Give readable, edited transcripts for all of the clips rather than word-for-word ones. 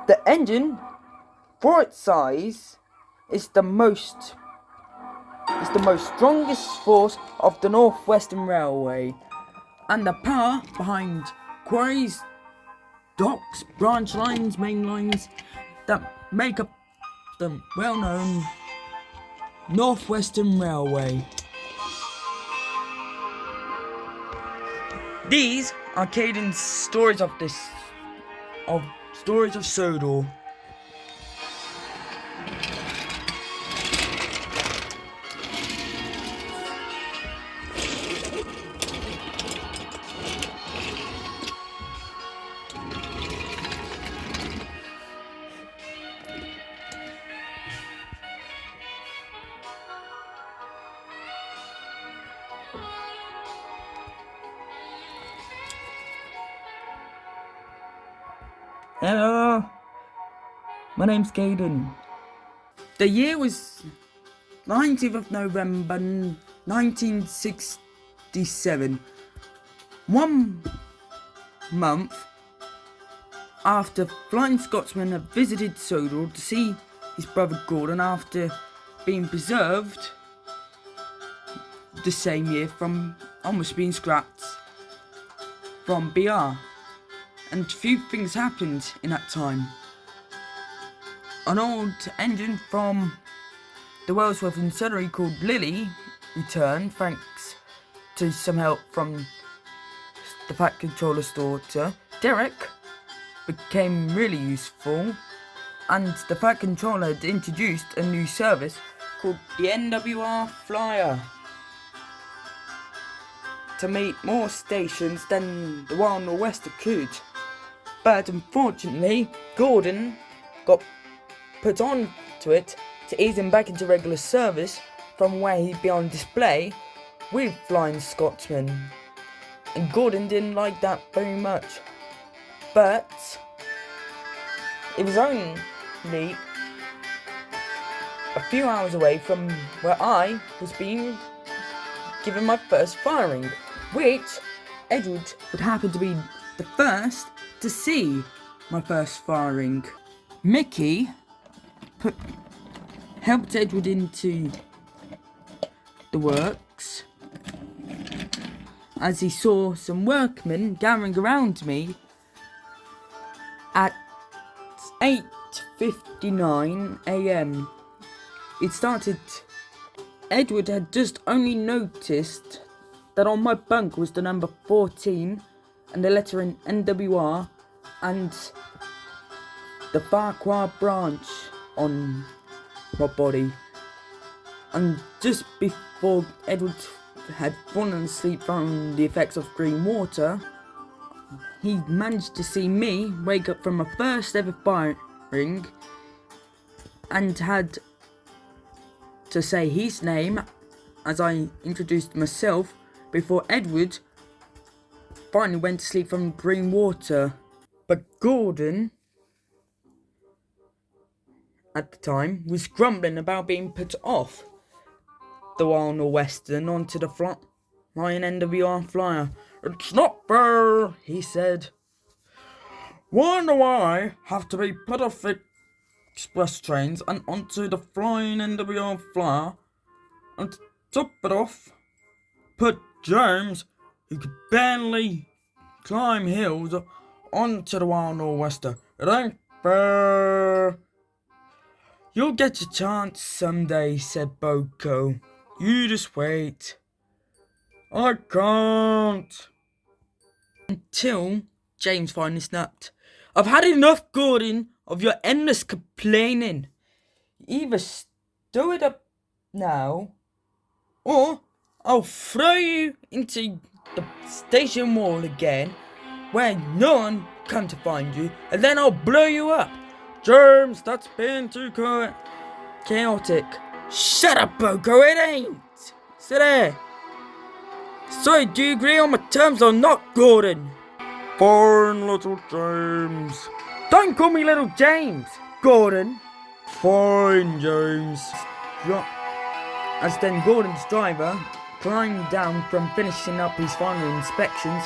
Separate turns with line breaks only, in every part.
The engine, for its size, is the most strongest force of the North Western Railway, and the power behind quarries, docks, branch lines, main lines that make up the well-known North Western Railway. These are Caydin's stories of Sodor. Hello, my name's Caydin. The year was 19th of November 1967. 1 month after Flying Scotsman had visited Sodor to see his brother Gordon after being preserved the same year from almost being scrapped from BR. And few things happened in that time. An old engine from the Wellsworth Incinery called Lily returned thanks to some help from the Fat Controller's daughter. Derek became really useful, and the Fat Controller had introduced a new service called the NWR Flyer to meet more stations than the Wild Nor'Wester could. But unfortunately, Gordon got put on to it to ease him back into regular service from where he'd be on display with Flying Scotsman. And Gordon didn't like that very much. But it was only a few hours away from where I was being given my first firing, which Edward would happen to be the first to see my first firing. Mickey helped Edward into the works as he saw some workmen gathering around me at 8:59 a.m. Edward had just only noticed that on my bunk was the number 14 and the letter in NWR and the Farquhar branch on my body. And just before Edward had fallen asleep from the effects of green water, he managed to see me wake up from my first ever firing and had to say his name as I introduced myself before Edward finally went to sleep from green water. But Gordon, at the time, was grumbling about being put off the Wild Nor'Western onto the flying NWR Flyer. "It's not fair," he said. "Why do I have to be put off the express trains and onto the flying NWR Flyer, and to top it off, put James, who could barely climb hills, onto the Wild Nor'Wester? It ain't fair." "You'll get your chance someday," said Boko. "You just wait." "I can't." Until James finally snapped. "I've had enough, Gordon, of your endless complaining. Either stow it up now, or I'll throw you into the station wall again, where no one come to find you, and then I'll blow you up." "James, that's been too chaotic." "Shut up, Boko, it ain't. Sit there." "So, do you agree on my terms or not, Gordon?" "Fine, little James." "Don't call me little James, Gordon." "Fine, James." As then Gordon's driver climbed down from finishing up his final inspections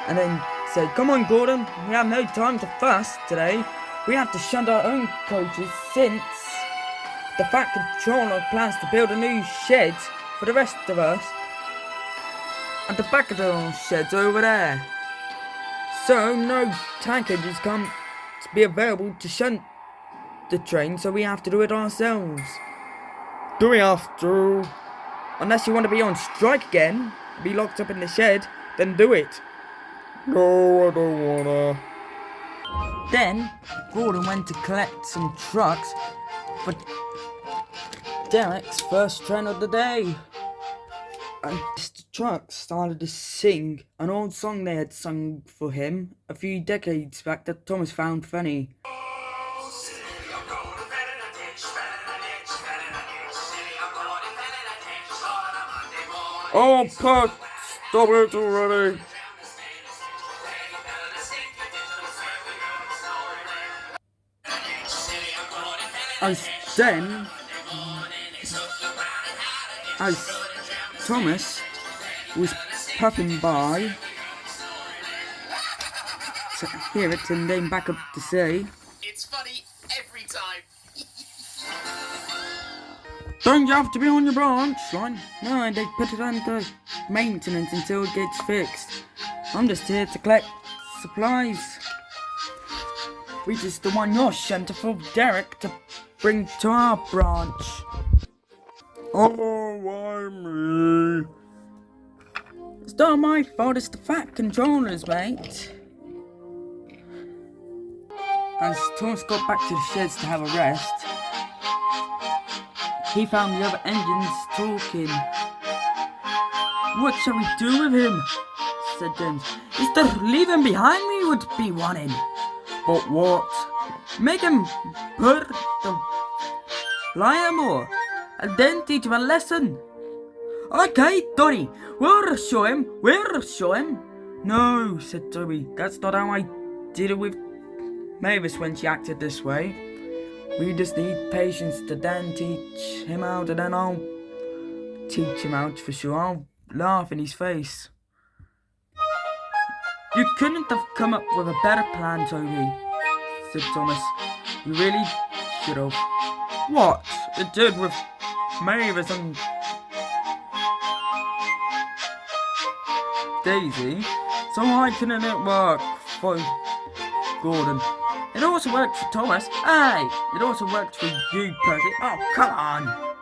and then said, "Come on, Gordon, we have no time to fuss today. we have to shunt our own coaches since the Fat Controller plans to build a new shed for the rest of us at the back of the sheds over there. So no tank engines come to be available to shunt the train, so we have to do it ourselves. Do we have to? Unless you want to be on strike again, be locked up in the shed, then do it. No, I don't wanna. Then Gordon went to collect some trucks for Derek's first train of the day. And the truck started to sing an old song they had sung for him a few decades back that Thomas found funny. Oh, Pat, stop it already. As Thomas was puffing by, to hear it and then back up to say,
"It's funny every time."
Don't you have to be on your branch line? No, they put it under maintenance until it gets fixed. I'm just here to collect supplies. Which is the one you're shunting for Derek to bring to our branch. Oh, why me? It's not my fault, it's the Fat Controllers, mate. As Thomas got back to the sheds to have a rest, he found the other engines talking. What shall we do with him? Said James. Is the leaving behind me would be wanting. But what? Make him put the flyer more, and then teach him a lesson. Okay, Donny, we'll show him. No, said Toby, that's not how I did it with Mavis when she acted this way. We just need patience to then teach him out, and then I'll teach him out for sure. I'll laugh in his face. You couldn't have come up with a better plan, Toby, said Thomas. You really should have. What? It did with Mavis and Daisy. So why couldn't it work for Gordon? It also worked for Thomas. Hey, it also worked for you, Percy. Oh, come on.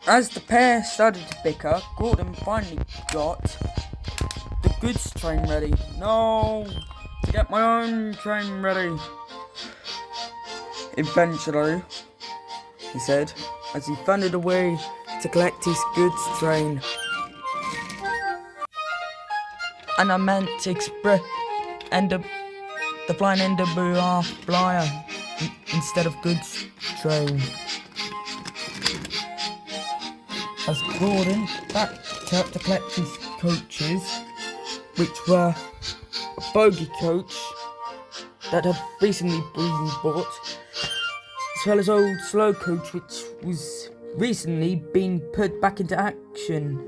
As the pair started to bicker, Gordon finally got the goods train ready. No, to get my own train ready. Eventually, he said, as he thundered away to collect his goods train. And I meant to express the flying NWR flyer instead of goods train. As Gordon backed up to collect his coaches, which were a bogey coach that had recently been bought, as well as old slow coach which was recently being put back into action.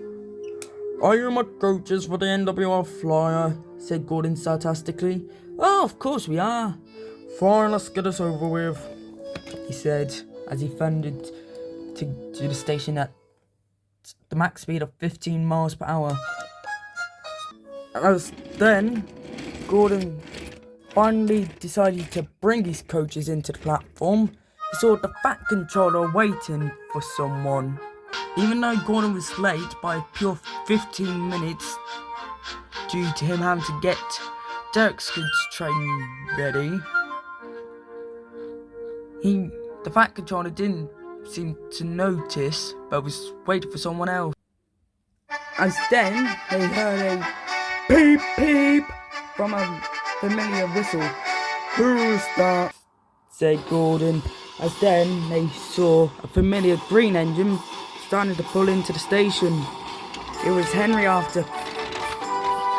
Are you my coaches for the NWR flyer? Said Gordon sarcastically. Oh, of course we are. Fine, let's get this over with, he said, as he thundered to the station at the max speed of 15 miles per hour. As then, Gordon finally decided to bring his coaches into the platform. He saw the Fat Controller waiting for someone. Even though Gordon was late by a pure 15 minutes due to him having to get Derek's goods train ready, the Fat Controller didn't seem to notice, but was waiting for someone else. As then they heard a peep peep from a familiar whistle. Who's that? Said Gordon. As then they saw a familiar green engine starting to pull into the station. It was Henry after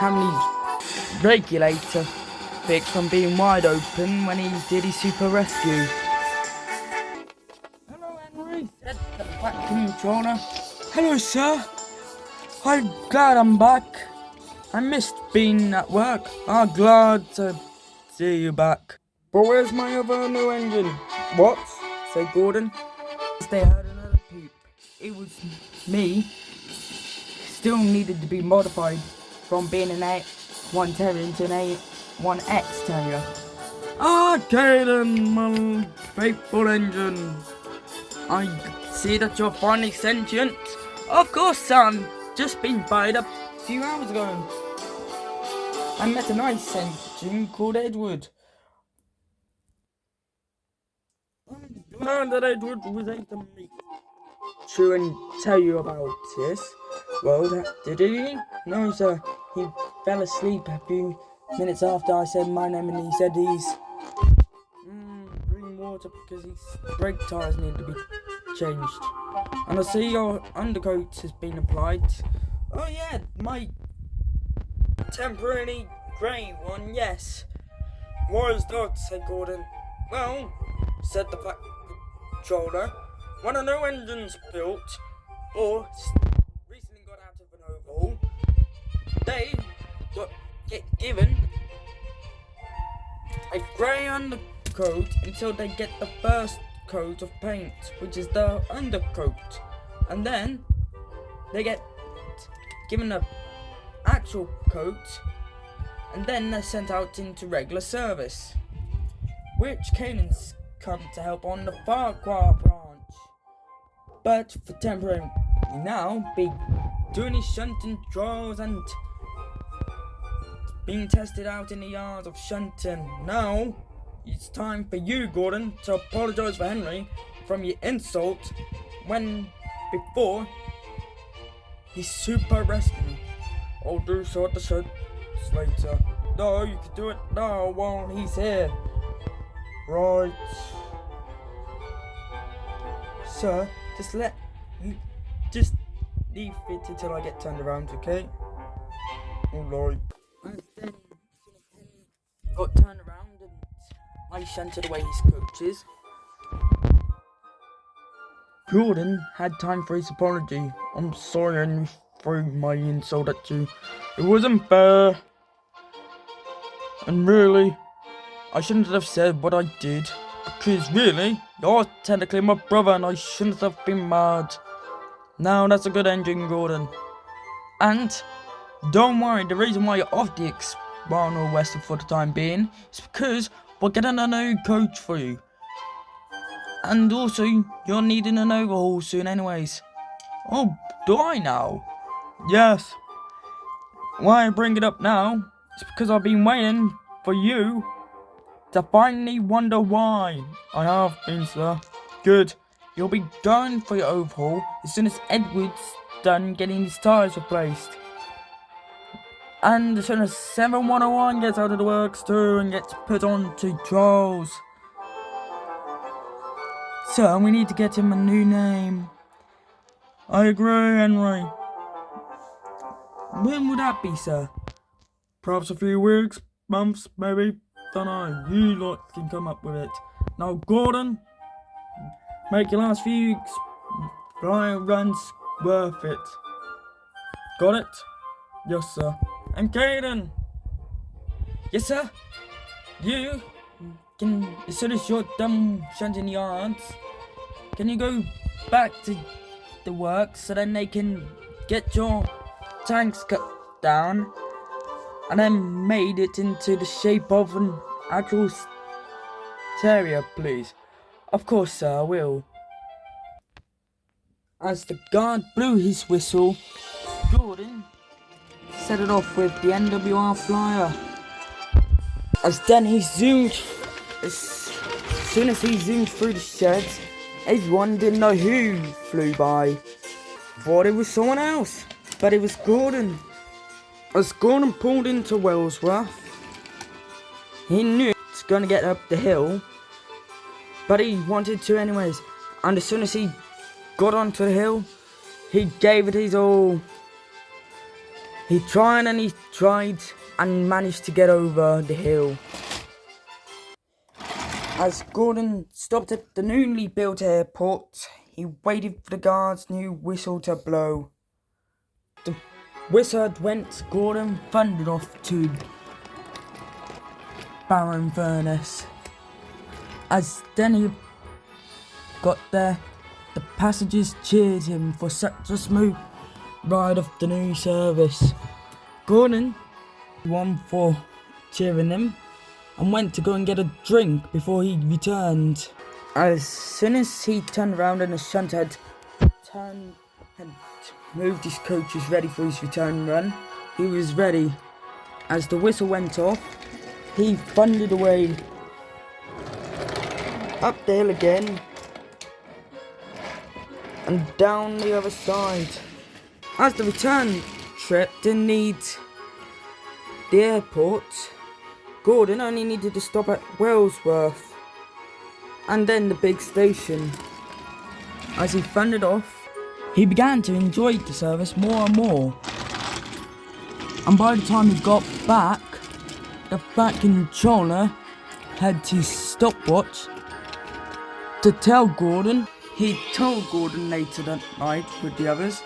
having his regulator fixed from being wide open when he did his super rescue. Hello, Henry, said the Fat Controller. Hello, sir. I'm glad I'm back. I missed being at work. I'm glad to see you back. But where's my other new engine? What? Said Gordon. They heard another peep. It was me. Still needed to be modified from being an A1 Terrier into an A1X Terrier. Ah, Caydin, my faithful engine. I see that you're finally sentient. Of course, son. Just been fired up a few hours ago. I met a nice sentient called Edward. I learned that Edward was able to meet you and tell you about this. Well, did he? No, sir. He fell asleep a few minutes after I said my name, and he said he's bring water because his brake tyres need to be changed. And I see your undercoat has been applied. Oh yeah, my temporary grey one, yes. Why is that? Said Gordon. Well, said the patroller, when a new engine's built or recently got out of an overhaul, they get given a grey undercoat until they get the first coat of paint, which is the undercoat, and then they get given an actual coat, and then they're sent out into regular service, which Caydin's come to help on the Farquhar branch, but for temporary now be doing his shunting trials and being tested out in the yards of shunting. Now it's time for you, Gordon, to apologise for Henry from your insult before his super rescue. I'll do so at the sheds later. No, you can do it now while he's here. Right. Sir, just leave it until I get turned around, okay? Alright. And then got turned around and I shunted away his coaches. Gordon had time for his apology. I'm sorry I threw my insult at you. It wasn't fair. And really, I shouldn't have said what I did. Because really, you're technically my brother and I shouldn't have been mad. Now that's a good ending, Gordon. And don't worry, the reason why you're off the Expanor Western for the time being is because we're getting a new coach for you. And also, you're needing an overhaul soon anyways. Oh, do I now? Yes. Why I bring it up now is because I've been waiting for you to finally wonder why. I have been, sir. Good. You'll be done for your overhaul as soon as Edward's done getting his tyres replaced. And as soon as 7101 gets out of the works too and gets put on to trials. So we need to get him a new name. I agree, Henry. When would that be, sir? Perhaps a few weeks, months, maybe. Don't know. You lot can come up with it. Now, Gordon, make your last few flying runs worth it. Got it? Yes, sir. And Caydin. Yes, sir. You can, as soon as you're done shunting yards, can you go back to the works so then they can get your tanks cut down and then made it into the shape of an actual terrier, please? Of course, sir, I will. As the guard blew his whistle, Gordon set it off with the NWR flyer. As soon as he zoomed through the sheds, everyone didn't know who flew by. Thought it was someone else, but it was Gordon. As Gordon pulled into Wellsworth, he knew he was going to get up the hill, but he wanted to anyways. And as soon as he got onto the hill, he gave it his all. He tried and managed to get over the hill. As Gordon stopped at the newly built airport, he waited for the guard's new whistle to blow. The whistle went, Gordon thundered off to Baron Furness. As then he got there, the passengers cheered him for such a smooth ride of the new service. Gordon won for cheering him and went to go and get a drink before he returned. As soon as he turned around and the shunter had moved his coaches ready for his return run, he was ready. As the whistle went off, he thundered away up the hill again and down the other side. As the return trip didn't need the airport, Gordon only needed to stop at Wellsworth and then the big station. As he thundered off, he began to enjoy the service more and more. And by the time he got back, the fat controller had his stopwatch to tell Gordon. He told Gordon later that night with the others,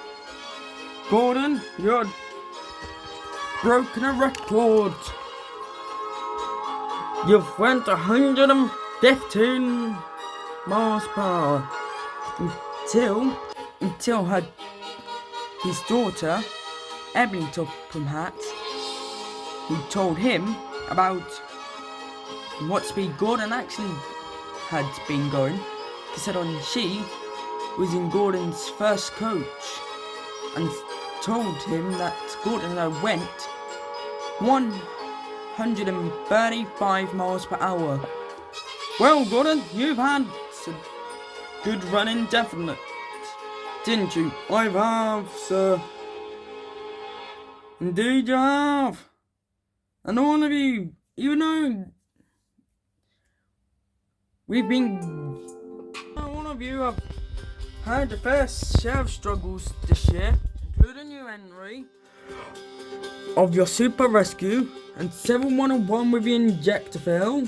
"Gordon, you're broken a record. You've went 115 miles per hour." Until his daughter, Emily Topham, who told him about what speed Gordon actually had been going, considering she was in Gordon's first coach, and told him that Gordon went 135 miles per hour. "Well, Gordon, you've had some good running, definite, didn't you?" "I have, sir." "Indeed you have. And all of you, even though all of you have had a fair share of struggles this year, including you, Henry, of your super rescue and 7-1-1 with the injector fail.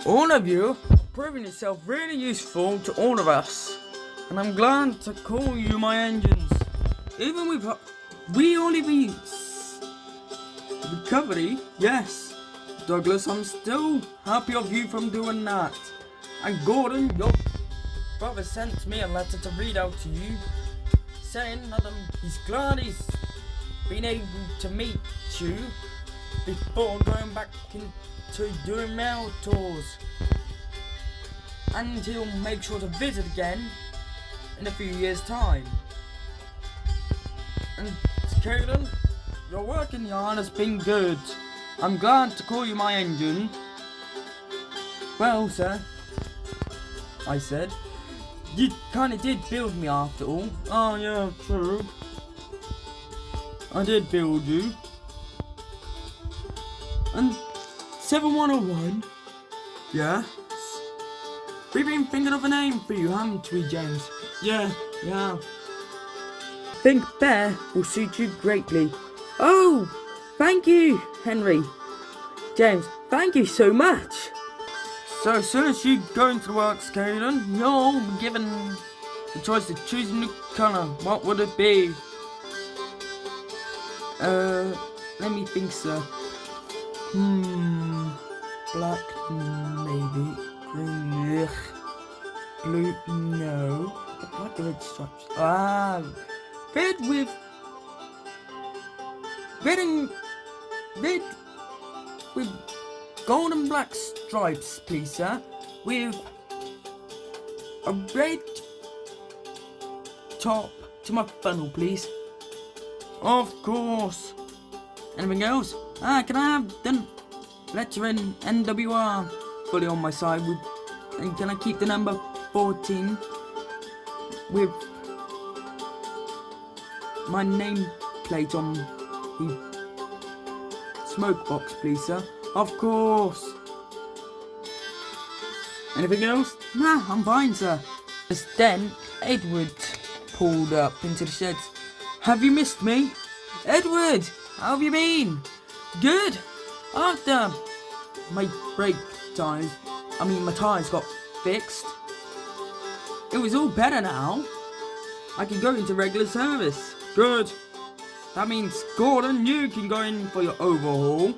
All of you have proven yourself really useful to all of us, and I'm glad to call you my engines. Even with recovery, yes, Douglas, I'm still happy of you from doing that. And Gordon, your brother sent me a letter to read out to you, saying that he's glad he's been able to meet you before going back into doing mail tours. And he'll make sure to visit again in a few years' time. And Caydin, your work in the yard has been good. I'm glad to call you my engine." "Well, sir," I said, "you kinda did build me after all." "Oh yeah, true. I did build you." "And 7-1-1, yeah? We've been thinking of a name for you, haven't we, James?" "Yeah, we have." "I think Bear will suit you greatly." "Oh, thank you, Henry." "James, thank you so much." "So as soon as you go into the works, Caydin, you'll be given the choice to choose a new colour. What would it be?" Let me think, sir. Black, maybe. Green, ugh. Blue, no. What the red stripes? Red with gold and black stripes, please, sir. With a red top to my funnel, please." "Of course." "Anything else?" Can I have the letter in NWR fully on my side and can I keep the number 14 with my nameplate on the smoke box, please, sir?" "Of course." "Anything else?" "Nah, I'm fine, sir." Just then, Edward pulled up into the sheds. "Have you missed me?" "Edward, how have you been?" "Good. After my tyres got fixed, it was all better now. I can go into regular service." "Good. That means, Gordon, you can go in for your overhaul.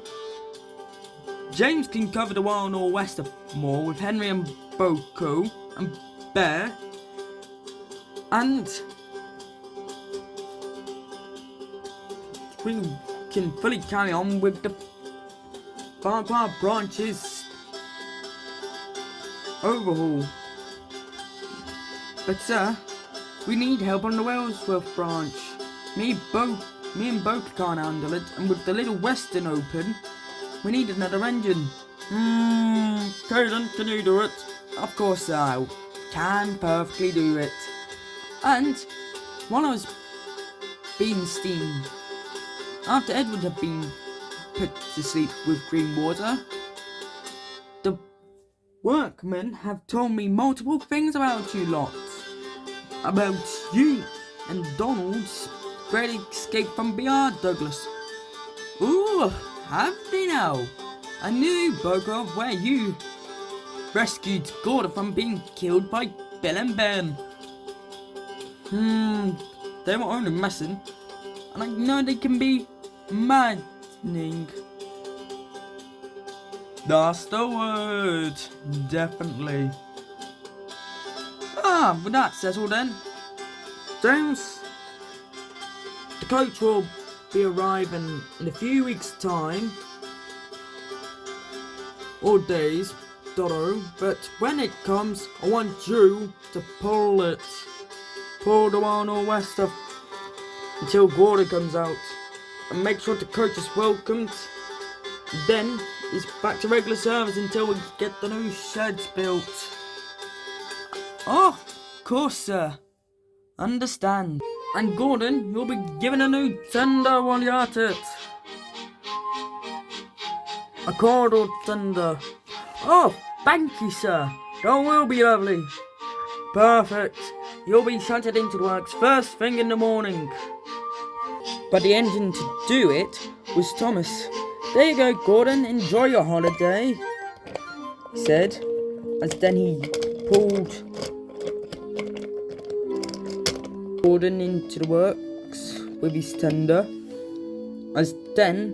James can cover the Wild Northwest more with Henry and Boko and Bear, and we can fully carry on with the Farquhar branches overhaul. But sir, we need help on the Wellsworth branch. Me and Boko can't handle it, and with the Little Western open, we need another engine. Caydin, can you do it? Of course I can perfectly do it. And while I was being steamed, after Edward had been put to sleep with green water, the workmen have told me multiple things about you lot. About you and Donald's great escape from beyond Douglas. Ooh, have they now? I knew, Boko, where you rescued Gordon from being killed by Bill and Ben. They were only messing, and I know they can be maddening. That's the word, definitely. With that settled then, James, the coach will be arriving in a few weeks' time, or days, don't know, but when it comes, I want you to pull it. Pull the Wild Northwest up until Gordon comes out, and make sure the coach is welcomed. Then it's back to regular service until we get the new sheds built. Oh, of course, sir. Understand. And Gordon, you'll be given a new tender while you're at it. A corded tender. Oh, thank you, sir. That will be lovely. Perfect. You'll be shunted into the works first thing in the morning. But the engine to do it was Thomas. There you go, Gordon. Enjoy your holiday, he said, as then he pulled Gordon into the works with his tender. As then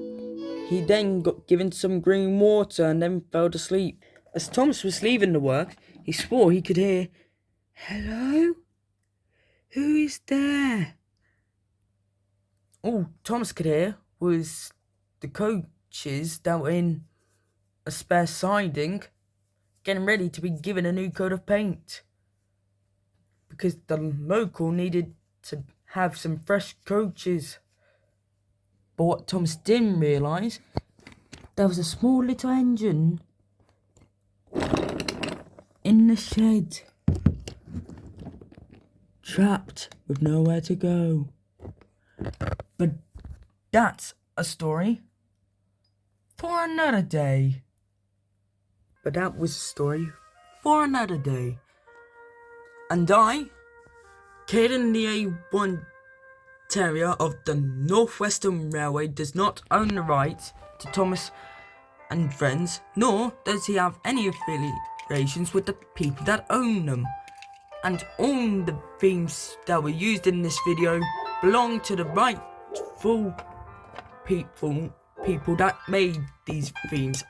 he got given some green water and then fell to sleep. As Thomas was leaving the work, he swore he could hear, "Hello? Who is there?" All Thomas could hear was the coaches that were in a spare siding getting ready to be given a new coat of paint, because the local needed to have some fresh coaches. But what Thomas didn't realise, there was a small little engine in the shed, trapped with nowhere to go. But that's a story for another day. But that was a story for another day. And I, Caydin the A1 Terrier of the Northwestern Railway, does not own the right to Thomas and Friends, nor does he have any affiliations with the people that own them. And all the themes that were used in this video belong to the rightful people that made these themes.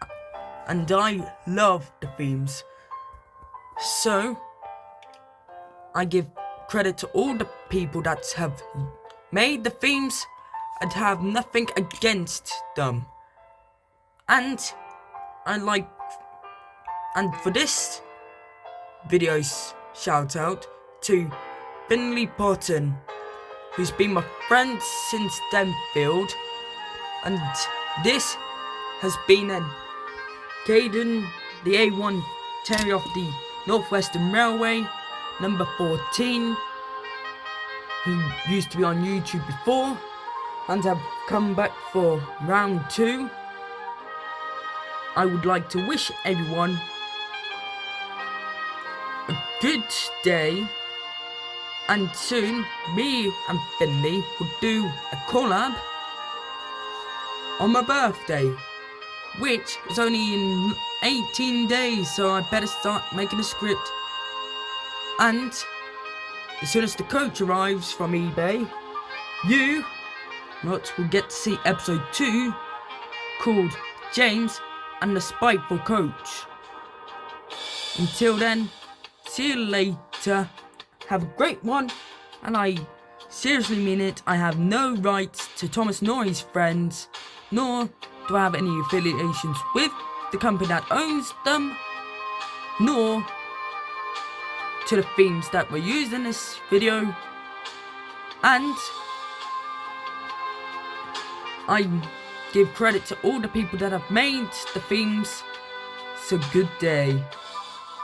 And I love the themes. So I give credit to all the people that have made the themes and have nothing against them. And for this video's shout out to Finley Potton, who's been my friend since Denfield, and this has been a Caydin the A1 Terrier of the Northwestern Railway, number 14, who used to be on YouTube before and have come back for round 2. I would like to wish everyone a good day, and soon me and Finley will do a collab on my birthday, which is only in 18 days, so I better start making a script. And as soon as the coach arrives from eBay, you lot will get to see episode 2 called James and the spiteful coach. Until then, see you later. Have a great one, and I seriously mean it. I have no rights to Thomas nor his friends, nor do I have any affiliations with the company that owns them, nor to the themes that were used in this video. And I give credit to all the people that have made the themes. So good day.